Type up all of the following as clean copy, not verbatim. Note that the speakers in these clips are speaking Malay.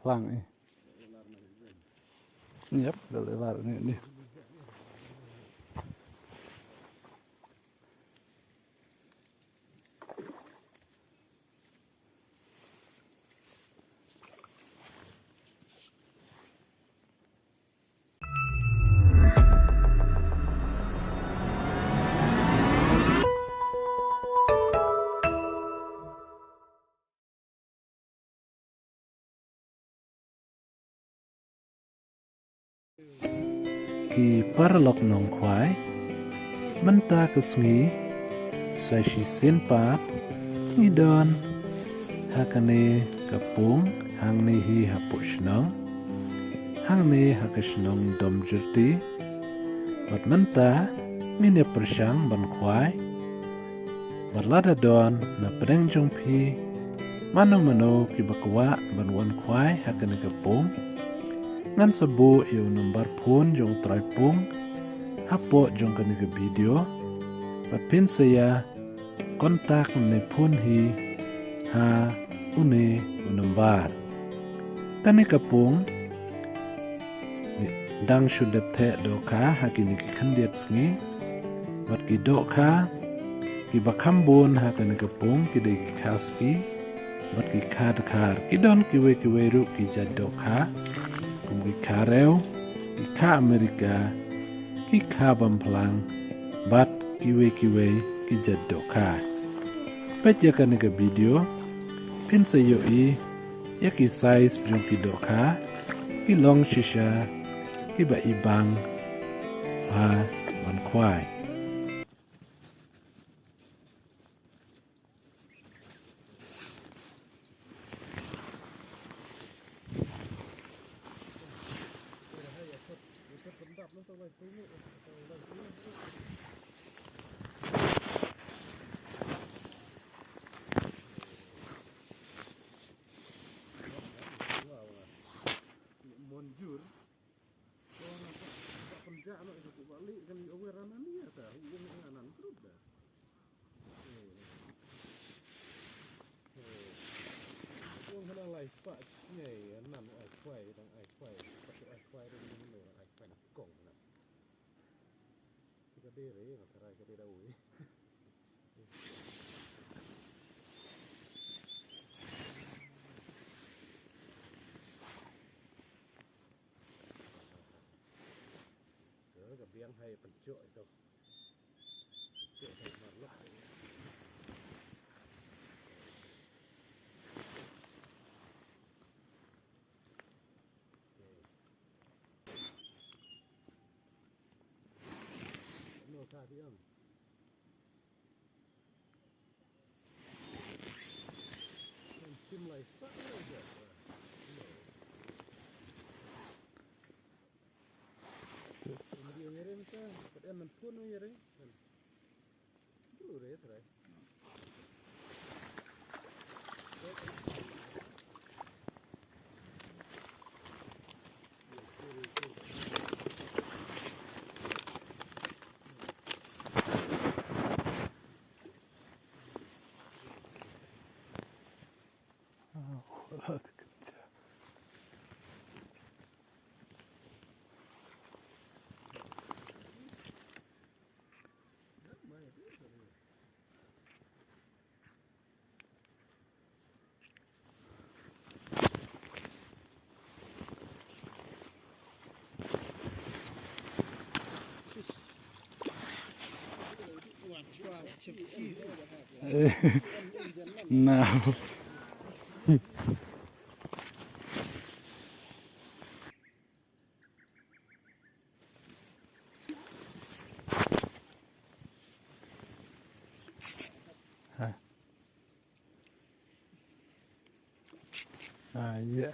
Bamphlang ấy. Yep, the levar ini. Ki paralok nong khwai, menta kesngi, sai shi sen pat, ngidon, hakane kapung, hang ne hi hapu shnong, hang ne hakashnong dom jerti, wat menta, mine persyang ban khwai, berlada don na pedeng jong pi, mano ki bakwa ban wan khwai hakane kapung, ngan sebu iu nomor phone jong traipung hapo jong kani ke video pin saya kontak ne phone hi ha une nomor kani kapung dang shudep the do kha hakini ki khandiat sngi wat ki do kha ki bakhambon ha kani kapung ki de ki khaski wat ki khad khar ki don ki we ru ki jaddo kha ki kareu, ki ka Amerika, ki ka Bamphlang, bat kiwe ki jaddo ka. Pecha ka nega video, pinsa yoi, ya ki size jong ki do ka, ki long shisha, ki ba ibang, ba wan khwai. Spot nhảy nằm ở Khwai đang ở Khwai ở Khwai đây mình nói ở Khwai là cổng nè cái đây đấy là cái đây đâu ấy cái biếng hay phần trội đâu trội thành mặt lúc Hãy subscribe cho kênh Ghiền Mì Gõ để không bỏ lỡ những video Nào. Iya.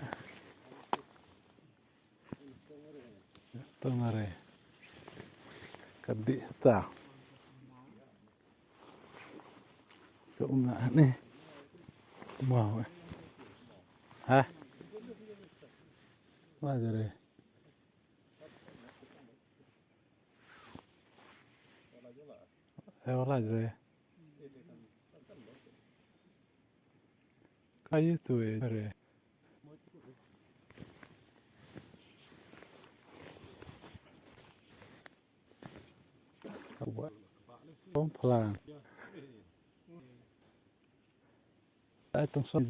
Tengare. Kadi ta. Cũng ngã nè. Wow. Hả? Là gì đây? Là gì đây? Cái gì tuổi đây? Khwai Bamphlang tại trong sân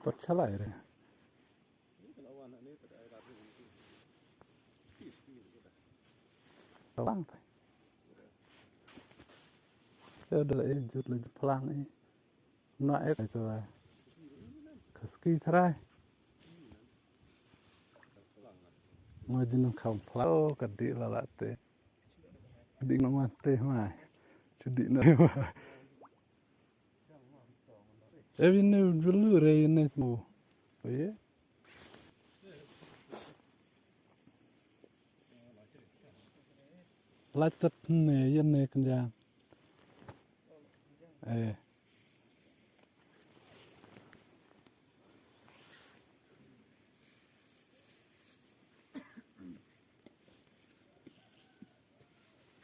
bắt trả lại rồi băng thôi giờ đợi chút lên phlang ấy nói cái rồi cái thay ngoài dân không phlang cái đi là lạ tệ đi nó ngoan tệ mà chú đi nữa mà em nên dulu rồi này mu vậy lại tất này dân này cần giang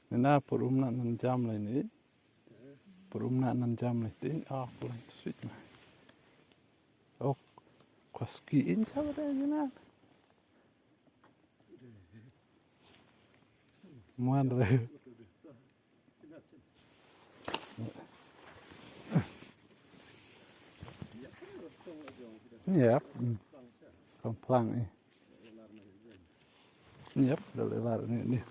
Nah, perumna nan jam lah ini. Perumna nan jam lah ini. Oh, pulang switch lah. Oh, kuaskiin siapa dah jenah? Muan dah. Yep, Bamphlang ni. Yep, dah lebar ni.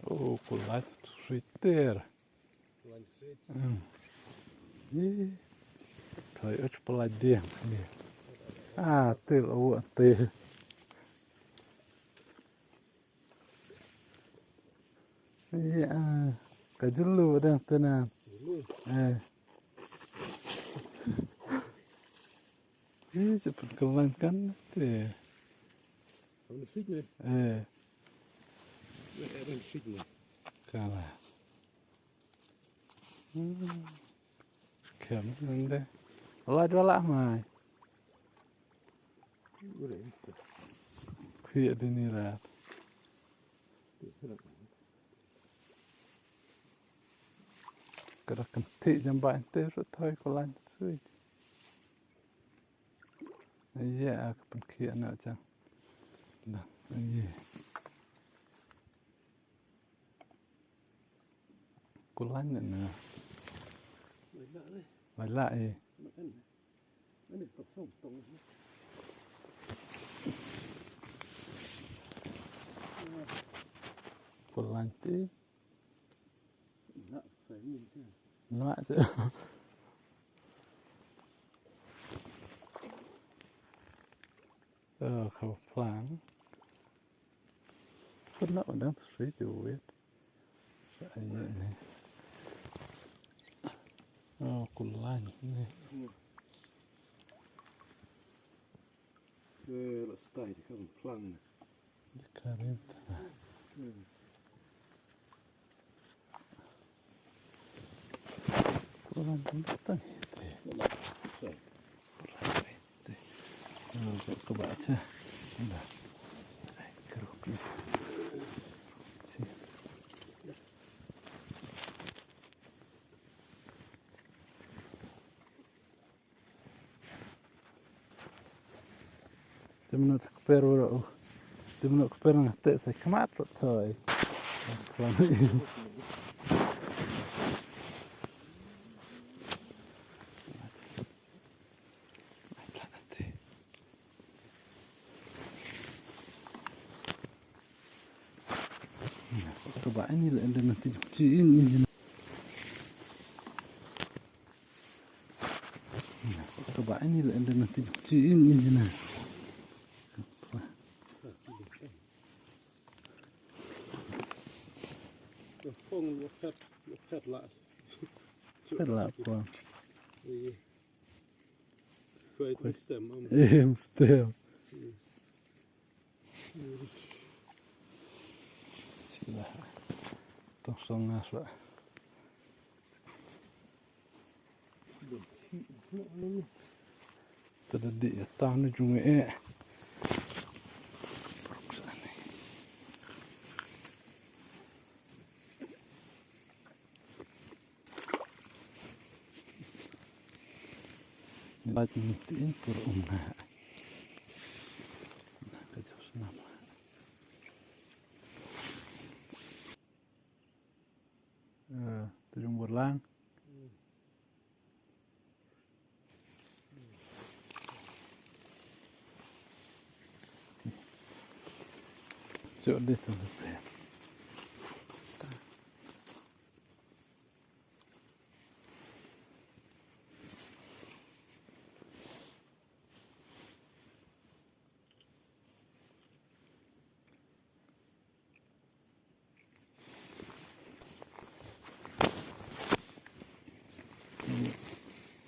Oh, Khwai Twitter. Thời ở chỗ điện tel awak tel cái dulu đang tenang cepat kelankan teh kalah kém hơn đấy lại cho lạ mà Khyrwit ini rat Kerak kentik jambat ente rut thôi có lan suy iya kepen kia nak chăng dah iya có lan nè lại lại có lan tí nó chứ khẩu phlang phân nó đang suy chủ biết sao vậy này cùn lan này là style thì không phăng Khyrwit Pulang tentang ke baca dah keruk ni Temno keperu temno keperu ngate saya kemat thôi coba ini lah ada nanti cuciin ini coba ini lah ada nanti cuciin ini nah phong nó phết lại rất là quá Khwai stem em stem sudah tong asra tadi tang ni junge Baju ini pur umah. Nah, kejauh senama. Tujung burlang. Cuk deh tuh.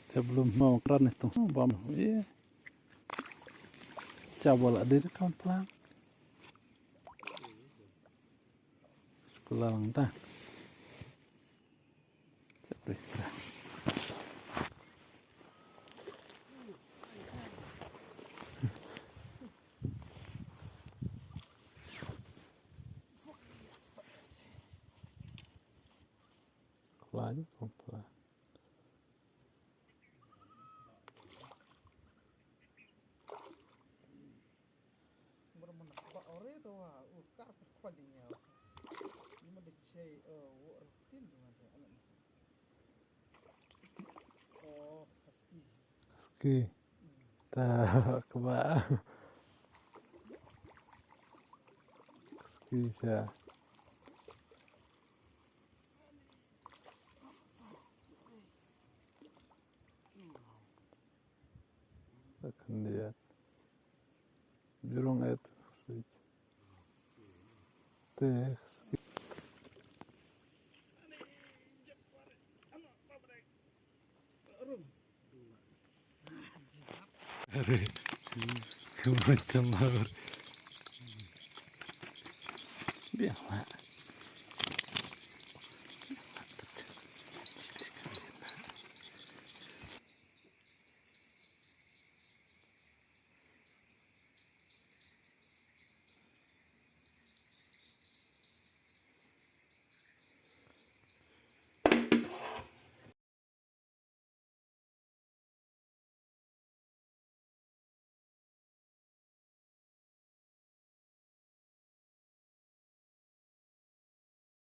Sebelum mau keran itu, bam, iya. Coba lah dari Bamphlang. Sekolah langtah. Coba keran. Khwai Bamphlang. Oke, tak kebak. Bisa. Akan lihat. Jurung itu. Teh. Kebetulan. Biarlah.